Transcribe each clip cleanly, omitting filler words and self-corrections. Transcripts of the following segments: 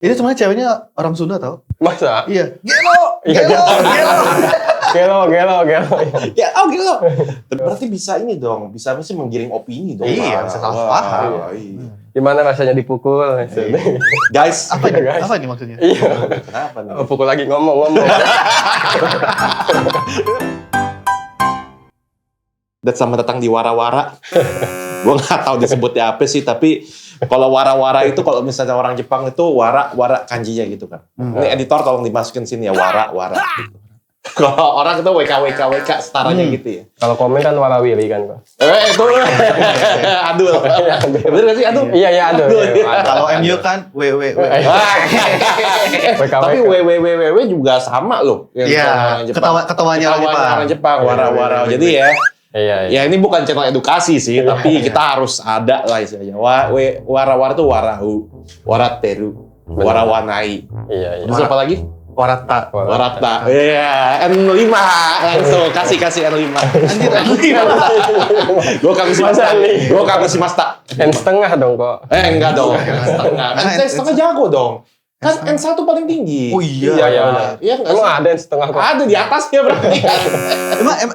Itu sebenarnya ceweknya orang Sunda tau? Masa? Iya. Gelo. Ya, gelo. Berarti bisa ini dong, bisa apa sih menggiring opini dong. Iya, bisa salah paham. Iya. Gimana rasanya dipukul? Guys, Apa ini? guys. Apa ini maksudnya? Iya. kenapa nih? Oh, pukul lagi ngomong. Dan selamat datang di Wara-Wara. Gue nggak tahu disebutnya apa sih, tapi kalau Wara-Wara itu kalau misalnya orang Jepang itu wara kanjinya gitu kan. Ini editor tolong dimasukin sini ya Wara. Gitu. Kalau orang itu WK setaranya gitu ya. Kalau komen kan warawiri kan kok. Itu aduh. Bener nggak sih aduh? Iya aduh. Kalau MU kan WW. Tapi WWW juga sama loh. Iya, ketawanya orang Jepang, Wara-Wara. Jadi ya. Iya. Ya ini bukan channel edukasi sih, tapi kita harus ada lah istilahnya. Wara-wara tuh warahu, warateru, warawanai. Iya. Terus apa lagi? Warata. Iya, N5 langsung kasih N5. Anjir N5. Gua kagak si Masta. N setengah dong kok. Enggak dong. Setengah jago dong. Kan N1 paling tinggi. Oh iya. Iya enggak sih? Emang ada N setengah kok. Ada di atasnya berarti kan.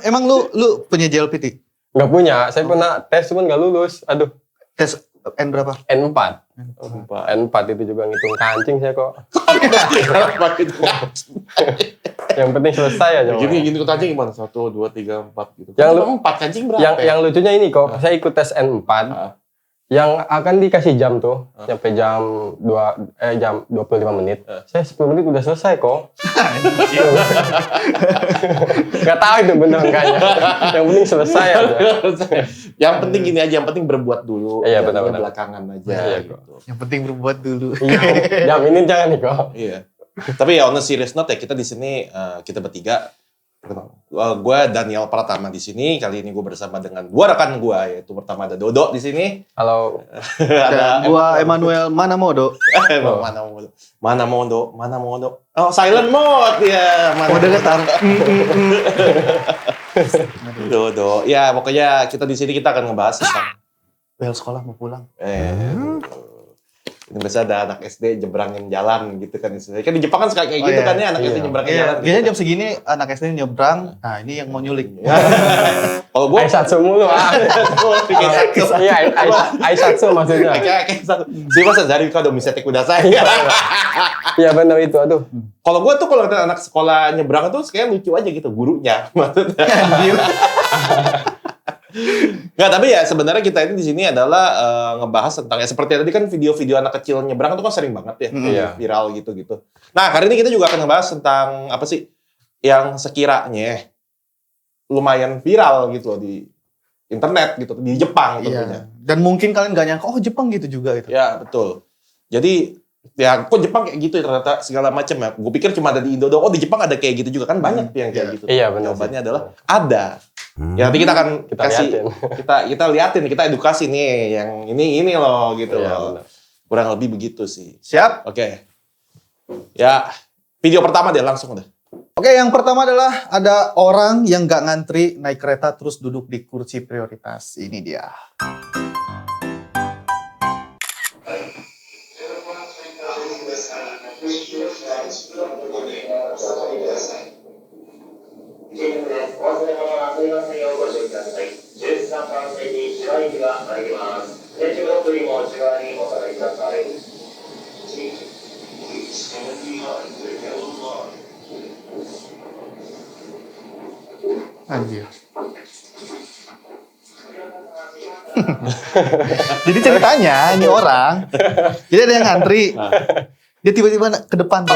Emang lu punya JLPT? Enggak punya. Saya pernah tes cuman enggak lulus. Aduh. Tes N berapa? N4 itu juga ngitung kancing saya kok. Yang penting selesai aja. Gini kancing gimana? 1, 2, 3, 4 gitu. Yang 4 kancing berapa? Yang lucunya ini kok, saya ikut tes N4. Yang akan dikasih jam tuh, sampai jam 25 menit. Saya 10 menit udah selesai kok. Gak tahu itu bener enggaknya. Yang penting selesai aja. Yang penting gini aja, yang penting berbuat dulu. Iya benar-benar. Belakangan aja. Iya, gitu. Yang penting berbuat dulu. Iya. Jaminin jangan nih kok. Iya. Tapi ya on a serious note ya, kita di sini kita bertiga. Gue Daniel Pratama di sini. Kali ini gue bersama dengan dua rekan gue, yaitu pertama ada Dodo di sini. Halo. Ada gua Emmanuel Manamodo. Manamodo. Oh, silent mode ya. Mode getar. Dodo. Ya, pokoknya kita di sini kita akan ngebahas tentang Bel sekolah mau pulang. Ini biasa ada anak SD nyebrangin jalan gitu kan istilahnya. Kan di Jepang kan suka kayak gitu kan ya, anak SD nyebrangin jalan. Biasanya jam segini anak SD nyebrang, nah ini yang mau nyulik. Kalau gue Aisatsu mulu Iya, Aisatsu maksudnya. kayak satu. Si masa dari kau domisete kudasai. Iya benar itu, aduh. Kalau gue tuh kalau anak sekolah nyebrang tuh kayak lucu aja gitu gurunya. Maksudnya. Nggak, tapi ya sebenarnya kita ini di sini adalah ngebahas tentang ya seperti tadi kan video-video anak kecil nyebrang itu kan sering banget ya viral gitu. Nah kali ini kita juga akan ngebahas tentang apa sih yang sekiranya lumayan viral gitu loh di internet gitu di Jepang tentunya. Dan mungkin kalian nggak nyangka Jepang gitu juga gitu. Ya betul. Jadi ya kok Jepang kayak gitu ya ternyata segala macam ya. Gue pikir cuma ada di Indo doang. Oh di Jepang ada kayak gitu juga kan banyak yang kayak gitu. Iya benar. Jawabannya adalah ada. Ya nanti kita akan kita liatin, kita edukasi nih yang ini loh gitu loh. Benar. Kurang lebih begitu sih. Siap? Oke. Ya, video pertama deh langsung deh. Oke, yang pertama adalah ada orang yang nggak ngantri naik kereta terus duduk di kursi prioritas. Ini dia. Anjir. Jadi ceritanya ini orang, jadi ada yang ngantri, dia tiba-tiba ke depan tuh,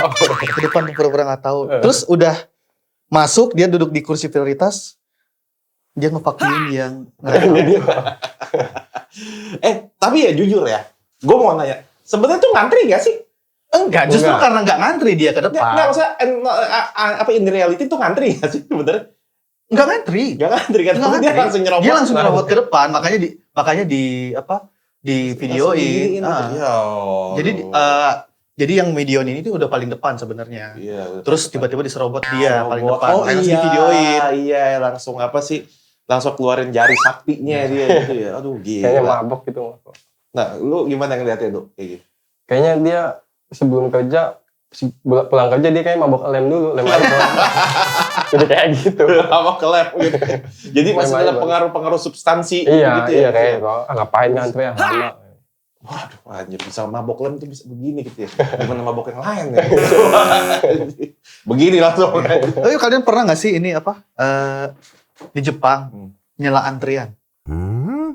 pura-pura nggak tahu. Terus udah masuk, dia duduk di kursi prioritas, dia ngevacuum yang Tapi ya jujur ya, gue mau nanya, sebenarnya tuh ngantri nggak sih? Enggak, justru karena nggak ngantri dia ke depan. Nggak, maksudnya apa in reality tuh ngantri nggak sih sebenarnya? Nggak ngantri kan? Dia langsung nyerobot. Dia langsung nyerobot ke depan, makanya di videoin. Jadi yang videoin ini tuh udah paling depan sebenarnya. Iya. Terus tiba-tiba diserobot dia paling depan. Langsung videoin. Iya, langsung apa sih? Langsung keluarin jari saktinya dia gitu ya. Aduh, gila. Kayaknya mabok gitu. Nah, lu gimana ngeliatnya, Dok? Kayak gitu. Kayaknya dia sebelum kerja, pulang kerja dia kayak mabok lem dulu, lem alkohol. Jadi kayak gitu. Apa ke lab gitu. Jadi masih Lem ada alkohol. pengaruh-pengaruh substansi Iya, gitu ya. iya kayak kok ngapain ngantri ya lama. Waduh, anjir bisa mabok lem tuh bisa begini gitu ya. Gimana mabok yang lain ya? Begini langsung. Tapi kalian pernah nggak sih ini apa di Jepang nyela antrian?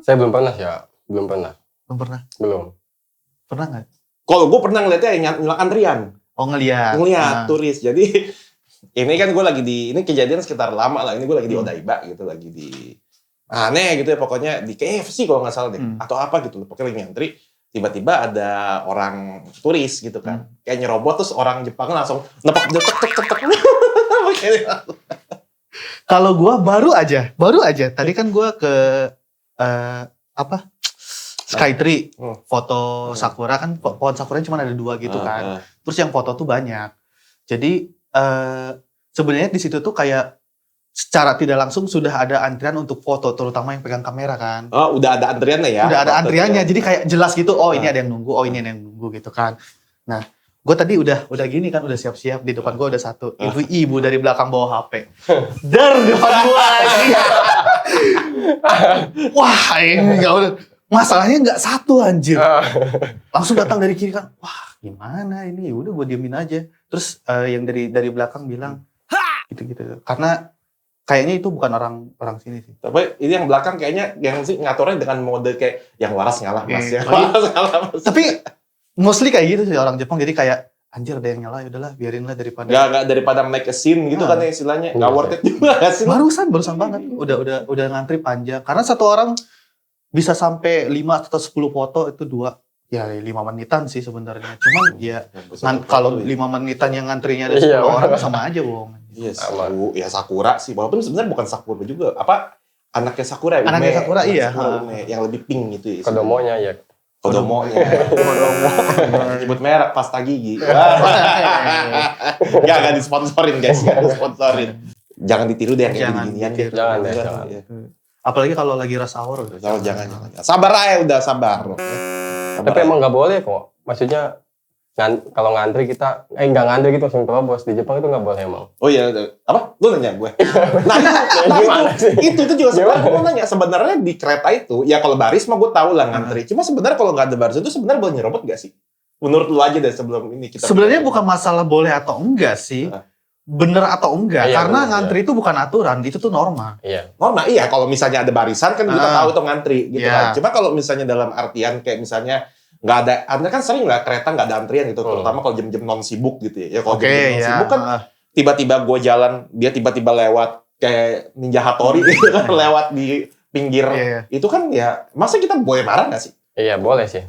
Saya belum pernah ya, belum pernah. Belum pernah. Belum. Pernah nggak? Kalau gue pernah ngeliatnya yang nyala antrian. Oh ngeliat. Ngeliat Nah. turis. Jadi ini kan gue lagi di, ini kejadian sekitar lama lah. Ini gue lagi di Odaiba gitu, lagi di aneh gitu ya pokoknya di KFC kalau nggak salah deh. Atau apa gitu. Pokoknya lagi ngantri. Tiba-tiba ada orang turis gitu kan. Kayak nyerobot terus orang Jepang langsung nepok tek. Kalau gua baru aja. Tadi kan gua ke apa? Skytree, foto sakura kan pohon sakuranya cuma ada 2 gitu kan. Terus yang foto tuh banyak. Jadi sebenarnya di situ tuh kayak secara tidak langsung sudah ada antrian untuk foto, terutama yang pegang kamera kan. Oh, udah ada antriannya ya? Udah ada antriannya, jadi kayak jelas gitu. Oh ini ada yang nunggu, oh ini ada yang nunggu gitu kan. Nah, gue tadi udah gini kan, udah siap-siap di depan gue ada satu ibu dari belakang bawa HP. Dar depan gue lagi. Wah ini nggak udah. Masalahnya nggak satu anjir. Langsung datang dari kiri kan. Wah gimana ini? Udah gue diemin aja. Terus yang dari belakang bilang gitu-gitu. Karena kayaknya itu bukan orang sini sih. Tapi ini yang belakang kayaknya yang sih ngaturnya dengan mode kayak yang waras ngalah mas. Iya. Yang waras ngalah mas. Tapi mostly kayak gitu sih orang Jepang. Jadi kayak anjir ada yang nyala, yaudahlah biarin lah daripada. Gak daripada make a scene gitu kan ya istilahnya. Gak worth it juga gak sih? Barusan banget. Udah ngantri panjang. Karena satu orang bisa sampai 5 atau 10 foto itu 2. Ya 5 menitan sih sebenarnya. Cuman ya kalau 5 menitan yang ngantrinya ada 10 orang sama aja bohong. Iya, ya Sakura sih. Walaupun sebenarnya bukan Sakura juga. Apa? Anaknya Sakura ya? Anaknya Sakura, iya. Ume, yang lebih pink gitu ya. Kodomonya ya. Kodomonya. Sebut merek pasta gigi. Gak disponsorin guys. Gak disponsorin. Jangan ditiru deh yang kayak gini-ginian. Jangan deh, jangan. Apalagi kalau lagi rush hour. Jangan. Sabar aja udah, sabar. Tapi emang nggak boleh kok. Maksudnya kalau ngantri kita, nggak ngantri gitu langsung terobos. Di Jepang itu nggak boleh emang. Oh iya, apa? Lu nanya gue? Itu juga sebenarnya gue mau nanya. Sebenarnya di kereta itu, ya kalau baris mah gue tahu lah ngantri. Cuma sebenarnya kalau nggak ada baris itu sebenarnya boleh nyerobot nggak sih? Menurut lu aja deh sebelum ini kita. Sebenarnya bukan masalah boleh atau enggak sih. Bener atau enggak. Iya, karena bener, ngantri itu bukan aturan, itu tuh norma. Iya. Norma, iya. Kalau misalnya ada barisan kan kita tahu itu ngantri gitu Iya. kan. Cuma kalau misalnya dalam artian kayak misalnya nggak ada, anda kan sering lah kereta nggak ada antrian gitu, terutama kalau jam-jam non sibuk gitu ya. Ya kalau jam-jam non sibuk kan tiba-tiba gue jalan, dia tiba-tiba lewat kayak Ninja Hattori gitu kan, lewat di pinggir. Itu kan ya, masa kita boleh marah nggak sih? Iya boleh sih.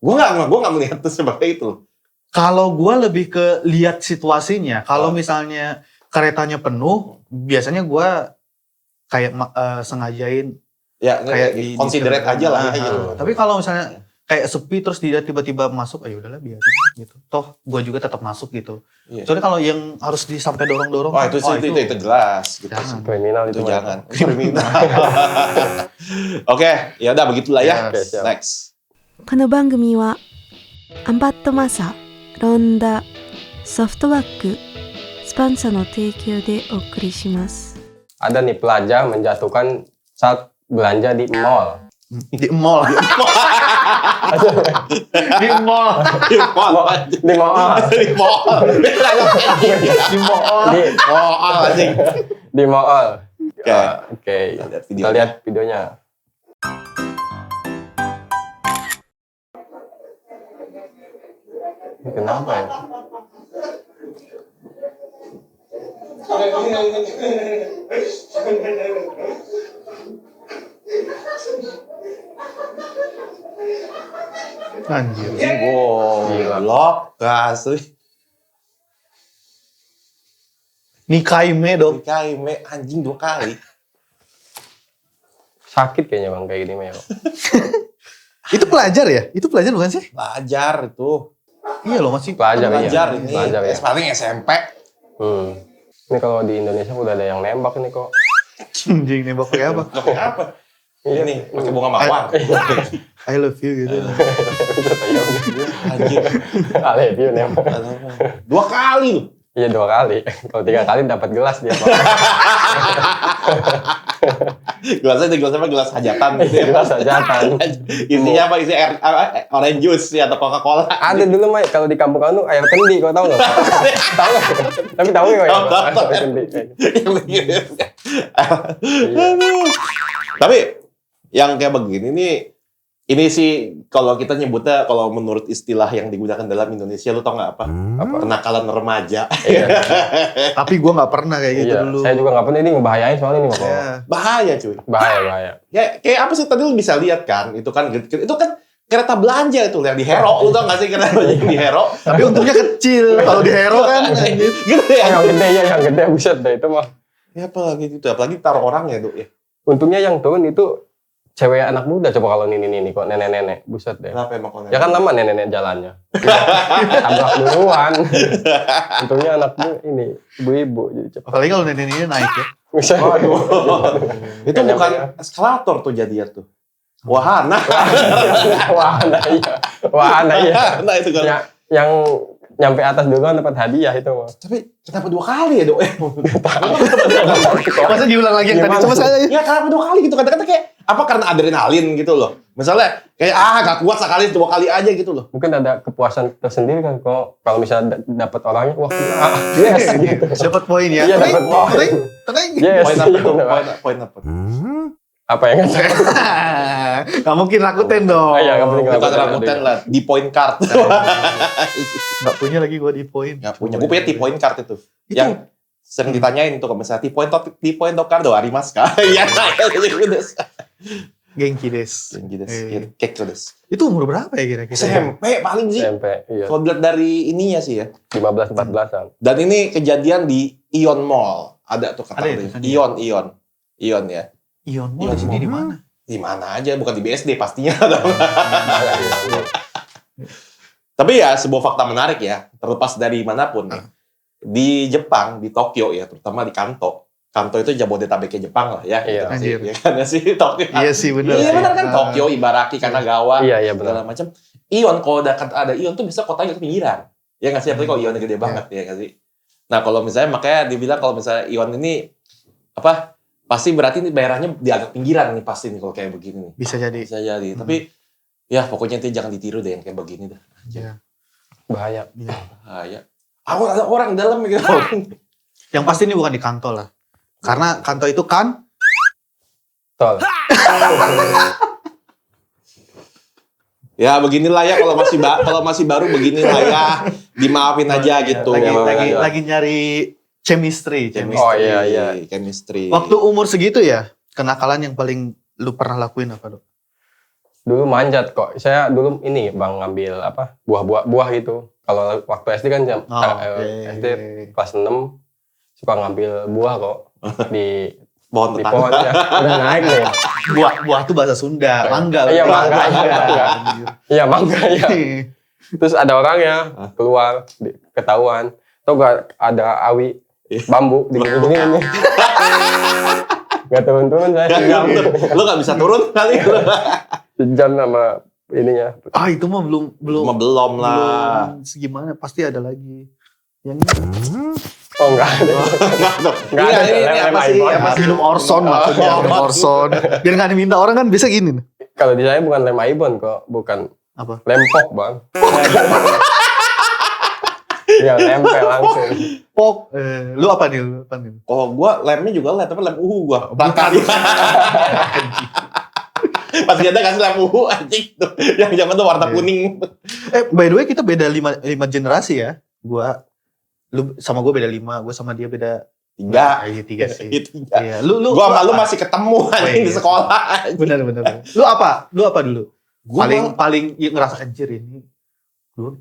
Gue nggak melihat itu seperti itu. Kalau gue lebih ke lihat situasinya. Kalau misalnya keretanya penuh, biasanya gue kayak sengajain ya kayak considerate aja lah ya gitu. Tapi kalau misalnya kayak sepi terus dia tiba-tiba masuk, ayo udahlah biarin gitu. Toh gue juga tetap masuk gitu. Soalnya kalau yang harus sampai dorong-dorong, itu jelas gitu. Jangan. Kriminal Itu itu. jangan. Kriminal. Oke, ya udah begitulah ya. Yes. Next. この番組はアンパットマサ、ロンダ、ソフトバック、スパンサの提供でお送りします。 Ada nih pelajar menjatuhkan saat belanja di mall. Di mall. Di mall. Di mall. Di mall. Di mall. Di mall. Di mall. Oke. Kita lihat Kita lihat videonya. Ini kenapa ya? Anjir. Goblok. Asli. Nikaime dong. Kaime anjing 2 kali. Sakit kayaknya bang kayak gini Meo. Itu pelajar ya? Itu pelajar bukan sih? Pelajar itu. Iya loh masih Pelajar Ini. Pelajar ya. Paling SMP. Ini kalau di Indonesia udah ada yang nembak nih kok. anjing nembak pakai apa? Pakai apa? Ini pakai bunga mawar. I love you gitu. Anjir. Ale dia nih. 2 kali loh. Iya 2 kali. Kalau 3 kali dapat gelas dia. Gelasnya itu gelas apa? Gelas hajatan gitu ya. Gelas hajatan. Isinya apa? Isi air orange juice ya, atau Coca-Cola. Ada dulu mah kalau di kampung kamu air kendi, kau tahu nggak? Tahu nggak? Tapi tahu nggak ya? Tahu. Air kendi. Aduh. Tapi yang kayak begini nih, ini sih kalau kita nyebutnya, kalau menurut istilah yang digunakan dalam Indonesia, lu tau nggak apa? Apa? Kenakalan remaja. Iya. Tapi gue nggak pernah kayak gitu Iya. dulu. Saya juga nggak pernah, ini ngebahayain soalnya ini kok. Ya. Bahaya cuy. Bahaya. Ya kayak apa sih tadi lu bisa lihat kan? Itu kan kereta belanja itu yang di Hero. Lu tau nggak sih kereta belanja yang di Hero? Tapi untungnya kecil. Kalau di Hero kan anjir. Gitu ya. Yang gede buset deh itu mah. Ya apalagi itu, apalagi taruh orang ya, Duk ya. Untungnya yang turun itu cewek anak muda, coba kalau ini kok nenek-nenek, buset deh. Kenapa emang kalau Ya kan lama nenek-nenek jalannya. Tabrak duluan. Untungnya anaknya ini ibu-ibu jadi cepat. Apalagi kalau nenek-neneknya naik ya. Buset. Waduh. Itu Nggak bukan nyampe eskalator tuh jadinya tuh. Wahana. Wahana iya. Wahana itu kan. Ya, yang nyampe atas duluan dapat hadiah itu mah. Tapi kenapa 2 kali ya, Dok? Masa diulang lagi yang tadi Gimana sama sih? saya. Ya kenapa 2 kali gitu? Kata-kata kayak apa, karena adrenalin gitu loh. Misalnya kayak gak kuat sekali, 2 kali aja gitu loh. Mungkin ada kepuasan tersendiri kan kok kalau misalnya dapat orangnya, wah yes gitu. Dapat poin ya. Iya, dapat poin. Tenang. Yes. Poin apa tuh? Poin apa? Apa yang ada? Gak mungkin Rakuten dong. Iya, nggak mungkin Bukan Rakuten lah, di point card. Gak punya lagi gue di poin. Gak punya. Gue punya T-point card itu. Yang sering ditanyain tuh kalau misalnya T-point card do arimasu ka? Iya, Genki des. Kek des. Itu umur berapa ya kira-kira? SMP paling sih. SMP, iya. Kalau dilihat dari ininya sih ya. 15-14an. Dan ini kejadian di Ion Mall. Ada tuh kata Ada ya, Ion ya. Ion Mall di sini di mana? Di mana aja, bukan di BSD pastinya. Tapi ya sebuah fakta menarik ya, terlepas dari manapun nih. Di Jepang, di Tokyo ya, terutama di Kanto. Kanto itu Jabodetabeknya Jepang lah ya. Iya. Gitu sih. Anjir. Ya kan ya sih Tokyo. Iya sih benar. Iya benar kan, Tokyo, Ibaraki, Kanagawa, Iya segala benar. macam. Ion, kalau ada Ion tuh bisa kotanya ke pinggiran. Ya nggak sih, apalagi kalau Ionnya gede banget ya nggak sih. Nah kalau misalnya makanya dibilang kalau misalnya Ion ini apa, pasti berarti ini daerahnya di agak pinggiran nih pasti nih kalau kayak begini nih. Bisa jadi. Bisa jadi. Tapi ya pokoknya itu jangan ditiru deh yang kayak begini dah. Ya. Bahaya. Bahaya. Aku ada orang di dalam gitu. Yang pasti ini bukan di Kanto lah. Karena Kanto itu kan Tol. Ya beginilah ya, kalau masih baru beginilah ya. Dimaafin aja gitu. lagi nyari chemistry. Oh iya. Chemistry. Waktu umur segitu ya, kenakalan yang paling lu pernah lakuin apa, Dok? Dulu manjat kok. Saya dulu ini Bang ngambil apa? Buah gitu. Kalau waktu SD kan SD kelas 6 suka ngambil buah kok di Pohon pohon tetangga. ya. Udah naik nih. Buah tuh bahasa Sunda, mangga. Iya, mangga. Iya, mangga ya. Terus ada orangnya keluar ketahuan. Tau gak ada awi bambu di gini. Gak turun-turun saya. Lu gak bisa turun kali. Sejam sama ininya. Ah itu mah Belum lah. Segimana pasti ada lagi. Yang ini. Oh enggak ada. Enggak ada. Ini apa sih? Minum Orson maksudnya, minum Orson. Biar nggak diminta orang kan bisa gini. Kalau di saya bukan lem Aibon kok, bukan Apa? lempok Bang. Ya lempel langsung. Pok. Lu apa nih? Kalau gua lemnya juga lem, tapi lem gua. Belakang. Pasti ada kan lem anjing tuh. Yang zaman tuh warna kuning. By the way kita beda 5 generasi ya. Lu sama gue beda 5, gue sama dia beda 3. Iya 3 sih. Tiga. Iya, lu Gua sama lu apa? masih ketemu anjing di iya. sekolah. Benar. Lu apa dulu? Gua paling ngerasa anjir ini.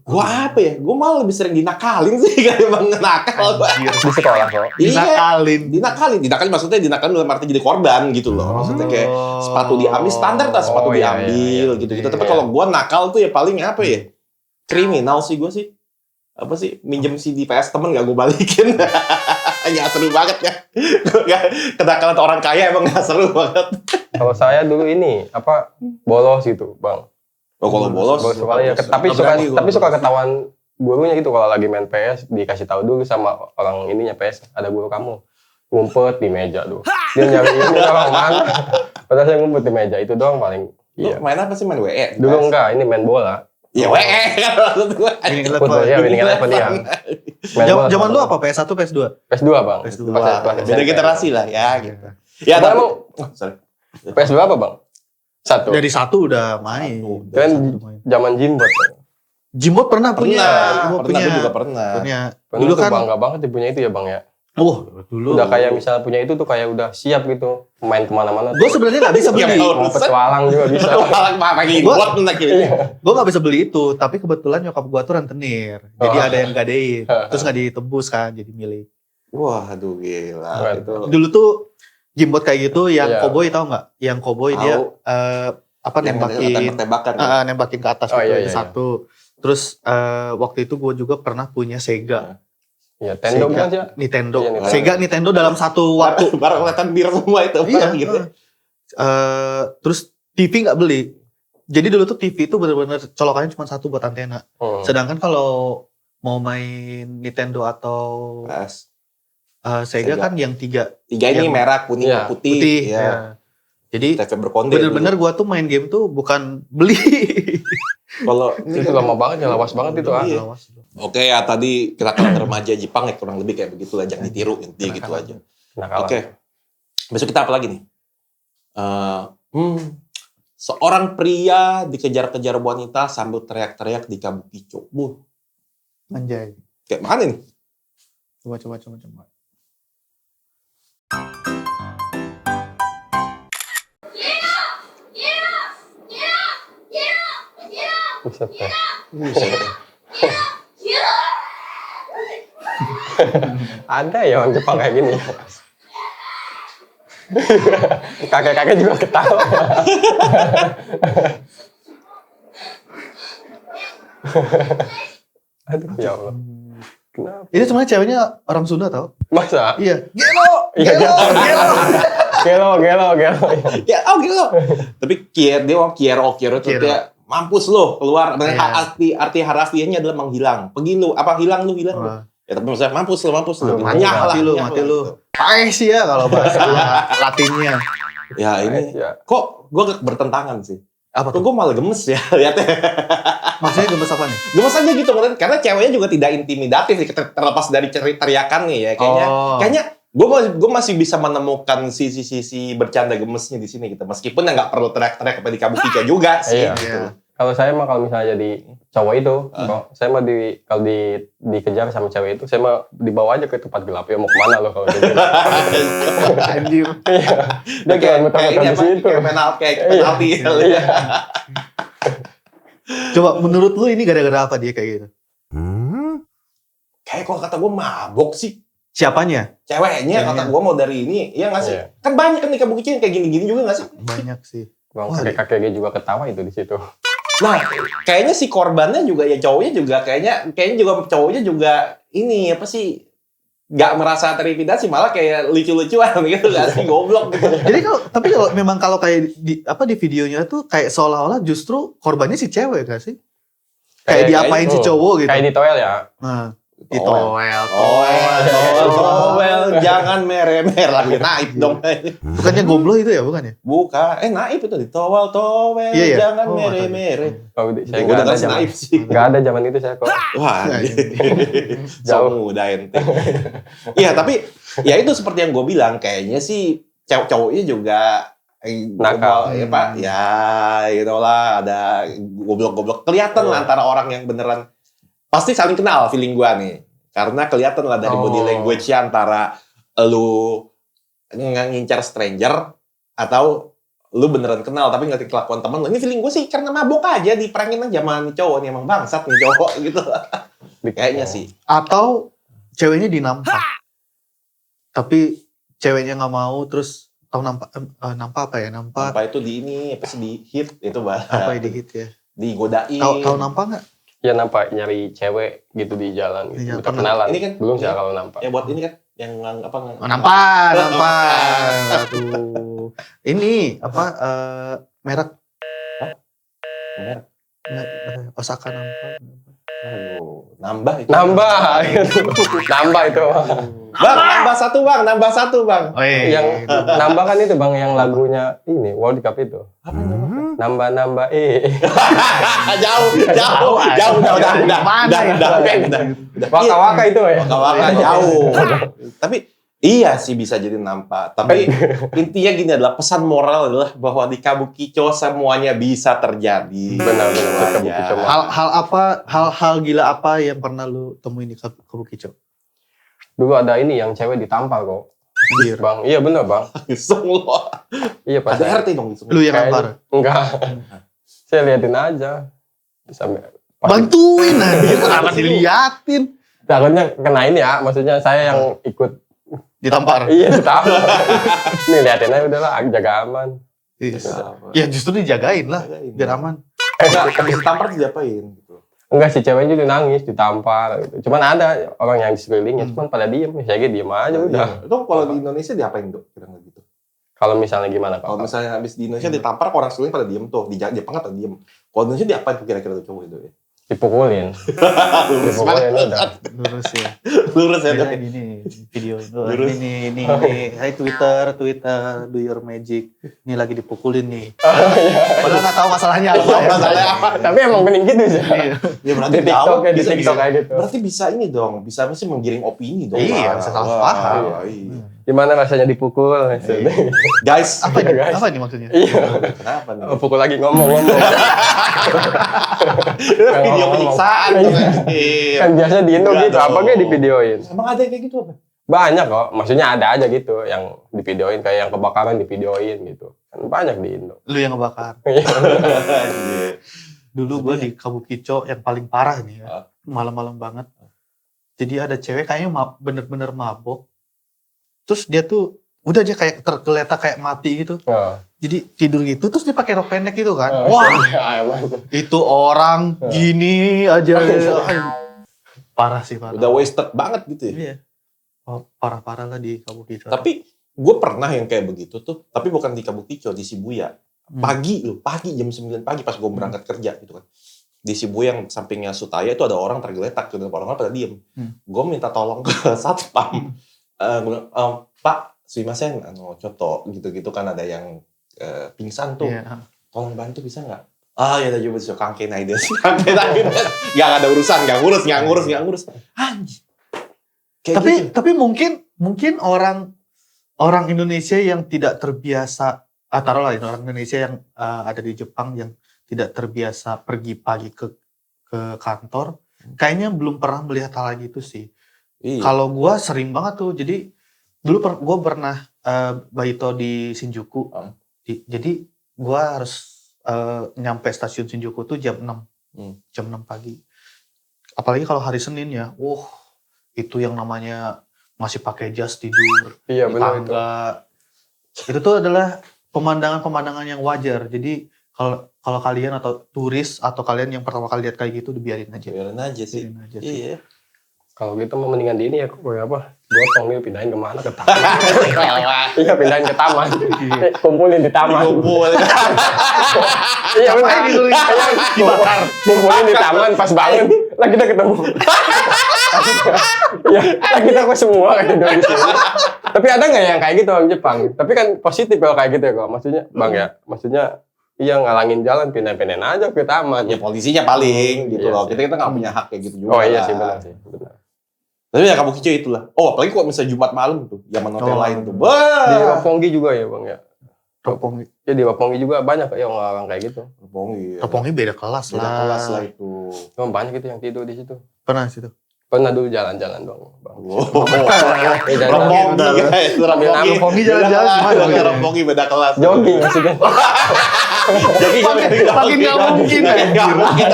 Gua apa ya? Gua malah lebih sering dinakalin sih kayak bang nakal. Anjir. Di sekolah kok. Dinakalin. Dinakalin maksudnya dalam arti jadi korban gitu loh. Maksudnya kayak sepatu diambil, standar lah sepatu iya, diambil iya. gitu-gitu. Tapi Iya. kalau gua nakal tuh ya paling apa ya? Kriminal sih gua sih. Apa sih, minjem CD PS temen gak gue balikin. Gak seru banget ya. Kenakalan orang kaya emang gak seru banget. Kalau saya dulu ini apa bolos gitu Bang. Oh, kalau bolos. Bolos sekolah ya. Tapi Nggak suka berani gua tapi suka bolos. ketahuan gurunya gitu kalau lagi main PS dikasih tahu dulu sama orang ininya PS ada guru kamu ngumpet di meja tuh. Dia nyari ini orang mana? Padahal saya ngumpet di meja itu doang paling. Lu Iya. main apa sih, main WE? Dulu enggak, ini main bola. Ya WE kan maksud gue. Winning Football ya, Eleven. winning eleven ya. Main bola Zaman sama lu bola. apa? PS1, PS2? PS2 bang. PS2. Pas Beda SMP. generasi lah ya gitu. Ya, Abang tapi emang sorry. PS2 apa bang? Satu. Dari 1 udah main. Satu. Dari Kan satu udah main. zaman Jimbot. Jimbot pernah punya. Jimbot Pernah, punya. gue juga pernah. Punya. Dulu Dulu kan. bangga banget dia punya itu ya bang ya. Dulu. Udah kayak misalnya punya itu tuh kayak udah siap gitu main kemana-mana. Gue sebenarnya nggak bisa beli. Ya, Mau petualang juga bisa. Malah pakai Gua- buat lagi. Gue nggak bisa beli itu. Tapi kebetulan nyokap gue tuh rentenir. Jadi Oh. ada yang gadein. Terus nggak ditebus kan. Jadi milik. Wah, aduh gila Keren. itu. Dulu tuh Jimbot kayak gitu. Yang Iya. koboi tahu nggak? Yang koboi dia Tahu. apa Yang nembakin. tembak-tembakan. Nembakin ke atas Oh, gitu. iya, Itu iya, satu. Terus waktu itu gue juga pernah punya Sega. Iya, Tendo bukan sih? Nintendo. Iya, Nintendo. Sega Nintendo dalam satu waktu. Barang kelihatan bir semua itu. Iya. Gitu. Terus TV nggak beli. Jadi dulu tuh TV itu bener-bener colokannya cuma satu buat antena. Sedangkan kalau mau main Nintendo atau Pas. Sega Sega. kan yang tiga Tiga ini Yang merah, kuning, Iya, putih. putih. Ya. Ya. Jadi TV berkonde. bener-bener gua tuh main game tuh bukan beli. Kalau Itu lama banget ya, lawas banget itu ah. Iya. Oke ya, tadi kenakalan remaja Jepang ya kurang lebih kayak begitu lah, jangan ditiru intinya gitu aja. Nakalan. Oke. Besok kita apa lagi nih? Seorang pria dikejar-kejar wanita sambil teriak-teriak di Kabukicho. Anjay. Kayak mana nih? Coba. Buset ya. Ada ya orang Jepang kayak gini. Kakek-kakek juga ketawa. Aduh ya Allah. Kenapa? Ini sebenarnya ceweknya orang Sunda tau? Masa? Iya. Gelo. Iya, gelo. Ya, gitu. Tapi dia mau kiero itu Kiero. dia mampus lo keluar. Iya. Arti harafiahnya adalah menghilang. Pergi lu, apa hilang lu. Ya tapi maksudnya mampus lu. Mati lu. Paeh sih ya kalau bahasa Latinnya. Ya ini Ya. kok gue bertentangan sih. Apa Kok tuh? gue malah gemes ya lihatnya. Maksudnya gemes apa nih? Gemes aja gitu karena ceweknya juga tidak intimidatif nih, terlepas dari teriakan nih ya. Kayaknya gue masih bisa menemukan sisi-sisi bercanda gemesnya di sini gitu. Meskipun nggak perlu teriak-teriak apa di Kabukicho juga sih. Iya. Gitu. Kalau saya mah kalau misalnya jadi cowok itu, saya mah kalau dikejar sama cewek itu, saya mah dibawa aja ke tempat gelap ya mau kemana lo kalau gitu. Anjir. Dia kayak muter-muter di situ. Kayak penalti. Iya. Coba menurut lu ini gara-gara apa dia kayak gitu? Kayak kalau kata gue mabok sih. Siapanya? Ceweknya kata gue mau dari ini, iya nggak sih? Iya. Kan banyak kan di Kabukicho yang kayak gini-gini juga nggak sih? Banyak sih. Bang, kakek-kakeknya juga ketawa itu di situ. Nah, kayaknya si korbannya juga ya cowoknya juga kayaknya juga cowoknya juga ini apa sih nggak merasa terintimidasi malah kayak lucu-lucuan gitu nggak sih goblok gitu. Jadi kalau memang kalau kayak di videonya tuh kayak seolah-olah justru korbannya si cewek gak sih? Kayak diapain si cowok gitu. Kayak di toel ya. Nah, ditowel. Towel, jangan mere-mere lagi naib dong. Bukannya gomblo itu ya, bukan ya? Bukan, naib itu di towel, Iya, iya. jangan Oh, mere-mere. Oh, saya Gue nggak dengar ada zaman. naib sih. Nggak ada zaman itu saya kok. Wah, Jauh. jauh muda ente. Iya, tapi ya itu seperti yang gue bilang, kayaknya sih cowoknya juga nakal. ya Pak, ya gitu lah, ada goblok-goblok. Kelihatan lah antara orang yang beneran pasti saling kenal feeling gue nih, karena kelihatan lah dari body language-nya antara lu ngincar stranger atau lu beneran kenal tapi ngerti kelakuan temen lu. Ini feeling gue sih karena mabok aja, diperangin aja sama nih cowok nih, emang bangsat nih cowok gitu. Kayaknya sih. Atau ceweknya dinampak. Tapi ceweknya nggak mau terus tahu nampak apa ya? Nampak Apa itu di ini apa sih di hit itu apa ya di hit ya? digodain. Tahu nampak nggak? Ya nampak nyari cewek gitu di jalan gitu. Iya, Minta pernah. kenalan. Ini kan Belum sih ya. kalau nampak. Ya buat ini kan yang apa Nampak. Aduh. Ini apa merek merek Osaka nampak. Oh, nambah itu. Nambah itu. Bang, nambah satu bang. Oh iya. Yang nambah kan itu bang, yang lagunya ini World Cup itu. Apa namanya? Nambah Jauh, udah. Waka-waka itu ya. Waka-waka jauh. Tapi iya sih bisa jadi nampak. Tapi intinya gini adalah pesan moral adalah bahwa di Kabukicho semuanya bisa terjadi. Benar. Semuanya. Hal gila apa yang pernah lu temuin di Kabukicho? Dulu ada ini yang cewek ditampar kok. Anjir. Bang, iya bener bang. Semua. Iya pas. Ada RT dong. Lu yang Kayaknya- nampar? Enggak. Saya liatin aja. Sampai Bantuin aja, kenapa diliatin? takutnya kenain ya, maksudnya saya yang ikut. Ditampar. Iya ditampar. Nih liatin aja udahlah, jaga aman. Ya justru dijagain lah, biar aman. Enggak, habis ditampar diapain gitu. Enggak sih, ceweknya juga nangis, ditampar gitu. Cuman ada orang yang di sekelilingnya, cuman pada diem. Saya diem aja udah. Itu kalau di Indonesia diapain tuh? Kira-kira gitu. Kalau misalnya gimana Kalau Kak? misalnya habis di Indonesia ditampar orang sekeliling pada diem tuh. Di Jepang pada diem. Kalau di Indonesia diapain tuh kira-kira tuh cowok itu ya? Dipukulin. Lurus Dipukulin udah. Lurus ya. Lurus ya tuh. Ini video Lurus. ini. Hai Twitter, do your magic. Ini lagi dipukulin nih. Padahal nggak tahu masalahnya apa. ya. Masalahnya apa? Tapi emang bening gitu sih. Iya. Ya berarti Di TikTok ya, di bisa, TikTok bisa. kayak gitu. Berarti bisa ini dong, bisa sih menggiring opini dong. Iya, Wah, bisa salah wah, paham. iya. Gimana rasanya dipukul? Guys, Apa ini? Guys. Apa ini maksudnya? Iya. kenapa nih? Pukul lagi ngomong. Video penyiksaan tuh Kan biasanya di Indo Enggak gitu, apa dong. kayak di videoin. Emang ada yang kayak gitu apa? Banyak kok, maksudnya ada aja gitu yang di videoin, kayak yang kebakaran di videoin gitu. Kan banyak di Indo. Lu yang ngebakar. Iya. Dulu gue di Kabukicho yang paling parah nih ya. Malam-malam banget. Jadi ada cewek kayaknya bener-bener mabok. Terus dia tuh udah aja kayak tergeletak kayak mati gitu. Oh. Jadi tidur gitu terus dia pakai rok pendek gitu kan. Wah, Wah, itu orang gini aja. Parah sih parah. Udah wasted banget gitu ya. Iya. Oh, parah-parah lah di Kabukicho. Tapi gue pernah yang kayak begitu tuh, tapi bukan di Kabukicho, di Shibuya. Pagi jam 9 pagi pas gue berangkat kerja gitu kan. Di Shibuya yang sampingnya Sutaya itu ada orang tergeletak gitu, orang-orang pada diem. Gue minta tolong ke satpam. Gue bilang, Pak, sumimasen, coto gitu-gitu kan ada yang pingsan tuh. Iya. Tolong bantu bisa nggak? Ah ya udah coba sih kangen aja sih. Gak ada urusan, gak ngurus. Anjir. Kayak gitu. Tapi mungkin orang Indonesia yang tidak terbiasa, taruhlah orang Indonesia yang ada di Jepang yang tidak terbiasa pergi pagi ke kantor, kayaknya belum pernah melihat hal gitu sih. Iya. Kalau gua sering banget tuh, jadi dulu gua pernah baito di Shinjuku, jadi gua harus nyampe stasiun Shinjuku tuh jam 6, jam 6 pagi. Apalagi kalau hari Senin ya, itu yang namanya masih pakai jas tidur, iya benar itu. tangga. Itu tuh adalah pemandangan-pemandangan yang wajar. Jadi kalau kalian atau turis atau kalian yang pertama kali lihat kayak gitu, dibiarin aja. Biarin aja sih. Biarin aja sih. Iya. Kalau gitu mau mendingan di ini ya, kayak apa? Gotong nih pindahin kemana? Ke taman. Iya pindahin ke taman. Kumpulin di taman. Iya benar. Kumpulin di taman pas bangun. Lah kita ketemu. Iya, lah kita kok semua kan tidur di sini. Tapi ada nggak yang kayak gitu orang Jepang? Tapi kan positif kalau kayak gitu ya kok. Maksudnya bang ya, maksudnya iya ngalangin jalan pindahin aja ke taman. Ya polisinya paling gitu Iya loh. sih. Kita nggak punya hak kayak gitu juga. Oh iya lah. sih benar sih. Benar. Tapi ya Kabukicho itulah. Oh apalagi kalau misalnya Jumat malam tuh, zaman hotel lain tuh. Di Wah. Waponggi juga ya bang ya. Roppongi. Ya di Waponggi juga banyak ya orang kayak gitu. Roppongi beda kelas Beda lah. kelas lah itu. Oh, banyak itu yang tidur di situ. Pernah situ. Pernah dulu jalan-jalan dong, bang. Rompongi guys, Rompongi jalan-jalan gimana? Rompongi beda kelas. Jogging maksudnya. Jogging Makin nggak mungkin, Nggak mungkin.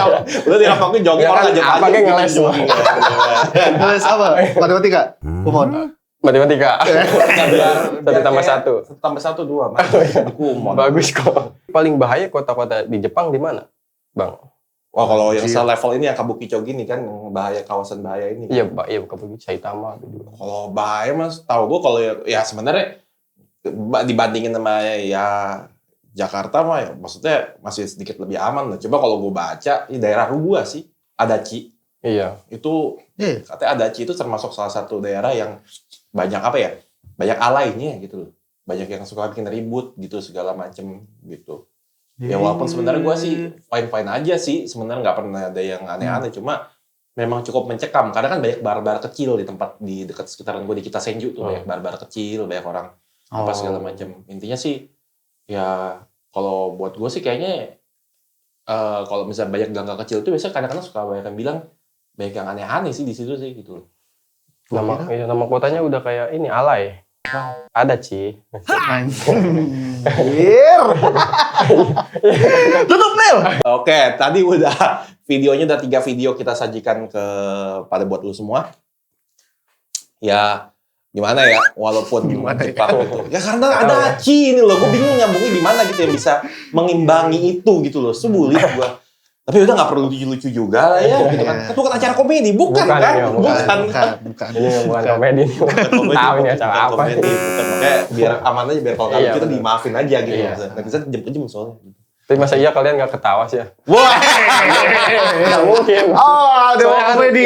Lu di Rompongi jogging Ya orang kan, aja apa kayak ngeles semua. Nulis apa? Matematika? Kumon. Matematika. 1+1. 1+1 2 Mas. Kumon. Bagus kok. Paling bahaya kota-kota di Jepang di mana, bang? Wah kalau yang selevel ini yang Kabukicho gini kan, yang bahaya, kawasan bahaya ini. Iya, Pak. Iya, bukan begitu. Saitama gitu. Kalau bahaya mas, tahu gue kalau ya sebenarnya dibandingin sama ya Jakarta mah ya maksudnya masih sedikit lebih aman lah. Coba kalau gue baca di daerah gua sih, Adachi. Iya. Itu katanya Adachi itu termasuk salah satu daerah yang banyak apa ya? Banyak alainya gitu loh. Banyak yang suka bikin ribut gitu segala macem gitu. Ya walaupun sebenarnya gue sih fine-fine aja sih. Sebenarnya nggak pernah ada yang aneh-aneh. Cuma memang cukup mencekam. Karena kan banyak bar-bar kecil di tempat di dekat sekitaran gue di Kitasenju tuh banyak bar-bar kecil, banyak orang apa segala macam. Intinya sih ya kalau buat gue sih kayaknya kalau misalnya banyak gang-gang kecil itu biasanya kadang-kadang suka banyak yang bilang banyak yang aneh-aneh sih di situ sih gitu loh. Nama kotanya udah kayak ini alay. Ada Ci. Anjir. Tutup Nil. Oke, tadi udah videonya udah 3 video kita sajikan pada buat lu semua. Ya gimana ya, walaupun Jepang gitu. Ya karena ada Hachi ini loh, gue bingung nyambungnya di mana gitu yang bisa mengimbangi itu gitu loh. Sulit gue. Tapi udah nggak perlu lucu-lucu juga lah ya, gitu kan. Itu bukan acara komedi, bukan kan? Iya, bukan. Ini bukan komedi. Tahu ini acara apa? Bukan. Makanya biar aman aja, biar kalau kita dimaafin aja gitu. Netizen jem-jem soalnya. Tapi masa iya kalian nggak ketawa sih ya? Wah, Nggak mungkin. Dewa komedi.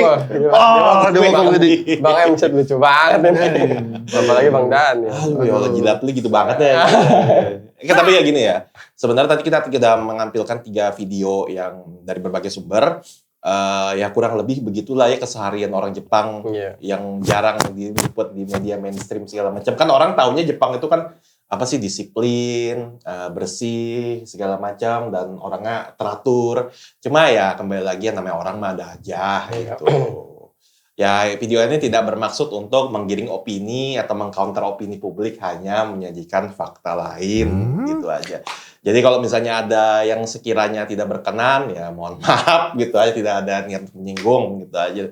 Dewa komedi. Bang Emset lucu banget ini. Apalagi Bang Dan. Ya Allah, jilat lu gitu banget ya. Tapi ya gini ya. Sebenarnya tadi kita mengampilkan 3 video yang dari berbagai sumber. Ya kurang lebih begitulah ya keseharian orang Jepang yang jarang diliput di media mainstream segala macam. Kan orang taunya Jepang itu kan apa sih disiplin, bersih segala macam dan orangnya teratur. Cuma ya kembali lagi yang namanya orang mah ada aja gitu. Ya video ini tidak bermaksud untuk menggiring opini atau mengcounter opini publik, hanya menyajikan fakta lain gitu aja. Jadi kalau misalnya ada yang sekiranya tidak berkenan ya mohon maaf gitu aja, tidak ada niat menyinggung gitu aja.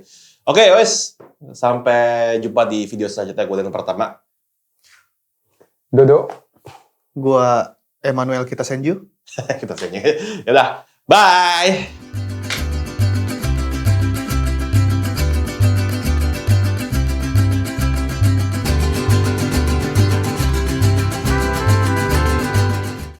Oke, wes, sampai jumpa di video selanjutnya. Gue yang pertama. Dodo. Gua Emmanuel Kitasenju. Kita senyu. Yaudah, bye.